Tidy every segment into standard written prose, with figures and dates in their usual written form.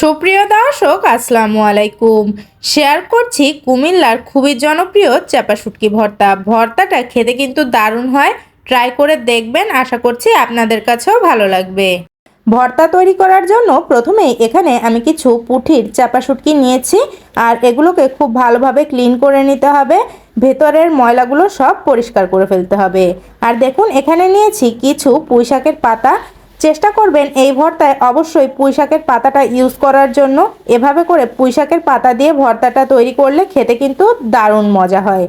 সুপ্রিয় দর্শক আসসালামু আলাইকুম। শেয়ার করছি কুমিল্লার খুবই জনপ্রিয় চাপা শুটকি ভর্তা। ভর্তাটা খেতে কিন্তু দারুণ হয়, ট্রাই করে দেখবেন, আশা করছি আপনাদের কাছেও ভালো লাগবে। ভর্তা তৈরি করার জন্য প্রথমেই এখানে আমি কিছু পুঁঠির চাপা শুটকি নিয়েছি, আর এগুলোকে খুব ভালোভাবে ক্লিন করে নিতে হবে। ভেতরের ময়লাগুলো সব পরিষ্কার করে ফেলতে হবে। আর দেখুন এখানে নিয়েছি কিছু পুঁইশাকের পাতা। চেষ্টা করবেন এই ভর্তায় অবশ্যই পুঁইশাকের পাতাটা ইউজ করার জন্য। এভাবে করে পুঁইশাকের পাতা দিয়ে ভর্তাটা তৈরি করলে খেতে কিন্তু দারুণ মজা হয়।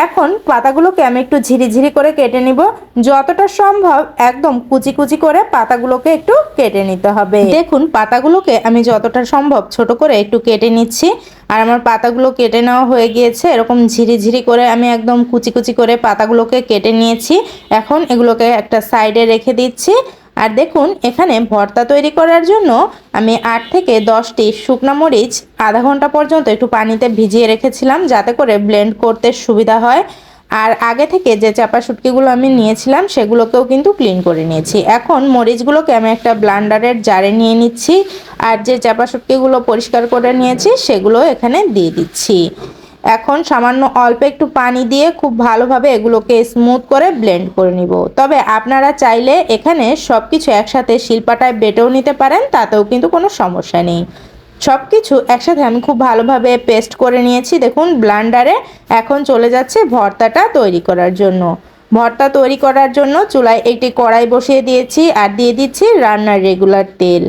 এখন পাতাগুলোকে আমি একটু ঝিরিঝিরি করে কেটে নিব। যতটা সম্ভব একদম কুচি কুচি করে পাতাগুলোকে একটু কেটে নিতে হবে। দেখুন পাতাগুলোকে আমি যতটা সম্ভব ছোট করে একটু কেটে নিচ্ছি। আর আমার পাতাগুলো কেটে নেওয়া হয়ে গিয়েছে। এরকম ঝিরিঝিরি করে আমি একদম কুচি কুচি করে পাতাগুলোকে কেটে নিয়েছি। এখন এগুলোকে একটা সাইডে রেখে দিচ্ছি। আর দেখুন এখানে ভর্তা তৈরি করার জন্য আমি 8 থেকে 10টি শুকনো মরিচ আধা ঘন্টা পর্যন্ত একটু পানিতে ভিজিয়ে রেখেছিলাম, যাতে করে ব্লেন্ড করতে সুবিধা হয়। আর আগে থেকে যে চাপা শুটকিগুলো আমি নিয়েছিলাম সেগুলোকেও কিন্তু ক্লিন করে নিয়েছি। এখন মরিচগুলোকে আমি একটা ব্লান্ডারের জারে নিয়ে নিচ্ছি, আর যে চাপা শুটকিগুলো পরিষ্কার করে নিয়েছি সেগুলো এখানে দিয়ে দিচ্ছি। এখন সামান্য অল্প একটু পানি দিয়ে খুব ভালোভাবে এগুলোকে স্মুথ করে ব্লেন্ড করে নিব। তবে আপনারা চাইলে এখানে সব কিছু একসাথে শিলপাটায় বেটেও নিতে পারেন, তাতেও কিন্তু কোনো সমস্যা নেই। সব কিছু একসাথে আমি খুব ভালোভাবে পেস্ট করে নিয়েছি দেখুন ব্লেন্ডারে। এখন চলে যাচ্ছে ভর্তাটা তৈরি করার জন্য। ভর্তা তৈরি করার জন্য চুলায় একটি কড়াই বসিয়ে দিয়েছি, আর দিয়ে দিচ্ছি রান্নার রেগুলার তেল।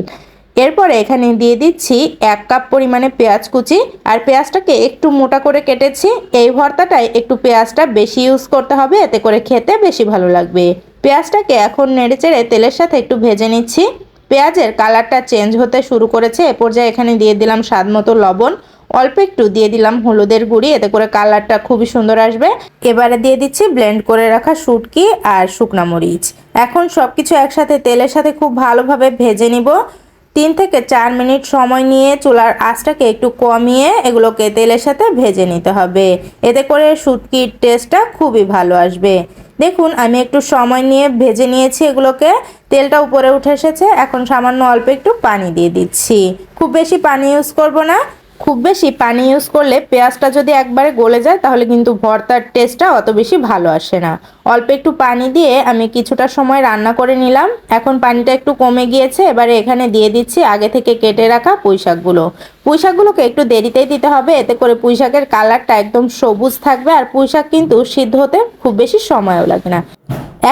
এরপরে এখানে দিয়ে দিচ্ছি 1 কাপ পরিমাণে পেঁয়াজ কুচি, আর পেঁয়াজটাকে একটু মোটা করে কেটেছি। এই ভর্তাটায় একটু পেঁয়াজটা বেশি ইউজ করতে হবে, এতে করে খেতে বেশি ভালো লাগবে। পেঁয়াজটাকে এখন নেড়েচেড়ে তেলের সাথে একটু ভেজে নিচ্ছি। পেঁয়াজের কালারটা চেঞ্জ হতে শুরু করেছে। এ পর্যায়ে এখানে দিয়ে দিলাম স্বাদ মতো লবণ, অল্প একটু দিয়ে দিলাম হলুদের গুঁড়ি, এতে করে কালারটা খুবই সুন্দর আসবে। এবারে দিয়ে দিচ্ছি ব্লেন্ড করে রাখা শুটকি আর শুকনা মরিচ। এখন সবকিছু একসাথে তেলের সাথে খুব ভালোভাবে ভেজে নিব। 3 থেকে 4 মিনিট সময় নিয়ে চুলার আঁচটাকে একটু কমিয়ে এগুলোকে তেলের সাথে ভেজে নিতে হবে, এতে করে শুটকির টেস্টটা খুবই ভালো আসবে। দেখুন আমি একটু সময় নিয়ে ভেজে নিয়েছি এগুলোকে, তেলটা উপরে উঠে এসেছে। এখন সামান্য অল্প একটু পানি দিয়ে দিচ্ছি। খুব বেশি পানি ইউজ করব না। খুব বেশি পানি ইউজ করলে পেঁয়াজটা যদি একবারে গলে যায় তাহলে কিন্তু ভর্তার টেস্টটা অত বেশি ভালো আসে না। অল্প একটু পানি দিয়ে আমি কিছুটা সময় রান্না করে নিলাম। এখন পানিটা একটু কমে গিয়েছে। এবারে এখানে দিয়ে দিচ্ছি আগে থেকে কেটে রাখা পুঁইশাকগুলো। পুঁইশাকগুলোকে একটু দেরিতেই দিতে হবে, এতে করে পুঁইশাকের কালারটা একদম সবুজ থাকবে। আর পুঁইশাক কিন্তু সিদ্ধ হতে খুব বেশি সময়ও লাগে না।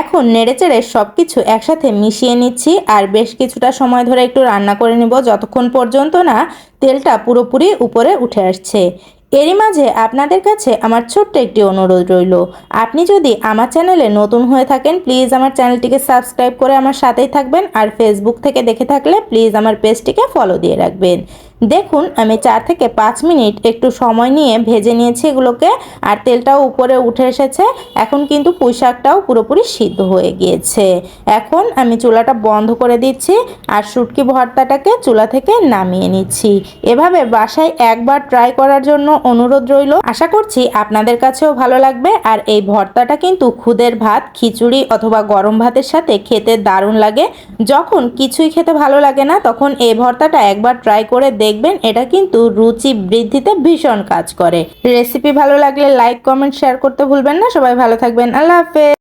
এখন নেড়েচেড়ে সব কিছু একসাথে মিশিয়ে নিচ্ছি, আর বেশ কিছুটা সময় ধরে একটু রান্না করে নিব, যতক্ষণ পর্যন্ত না তেলটা পুরোপুরি উপরে উঠে আসছে। এরই মাঝে আপনাদের কাছে আমার ছোট্ট একটি অনুরোধ রইল। আপনি যদি আমার চ্যানেলে নতুন হয়ে থাকেন প্লিজ আমার চ্যানেলটিকে সাবস্ক্রাইব করে আমার সাথেই থাকবেন, আর ফেসবুক থেকে দেখে থাকলে প্লিজ আমার পেজটিকে ফলো দিয়ে রাখবেন। দেখুন আমি 4 থেকে 5 মিনিট একটু সময় নিয়ে ভেজে নিয়েছি এগুলোকে, আর তেলটাও উপরে উঠে এসেছে। এখন কিন্তু পুঁইশাকটাও পুরোপুরি সিদ্ধ হয়ে গিয়েছে। এখন আমি চুলাটা বন্ধ করে দিচ্ছি, আর শুটকি ভর্তাটাকে চুলা থেকে নামিয়ে নিচ্ছি। এভাবে বাসায় একবার ট্রাই করার জন্য অনুরোধ রইল। আশা করছি আপনাদের কাছেও ভালো লাগবে। আর এই ভর্তাটা কিন্তু খুদের ভাত, খিচুড়ি অথবা গরম ভাতের সাথে খেতে দারুণ লাগে। যখন কিছুই খেতে ভালো লাগে না তখন এই ভর্তাটা একবার ট্রাই করে দেখবেন, এটা কিন্তু রুচি বৃদ্ধিতে ভীষণ কাজ করে। রেসিপি ভালো লাগলে লাইক, কমেন্ট, শেয়ার করতে ভুলবেন না। সবাই ভালো থাকবেন। আল্লাহ হাফেজ।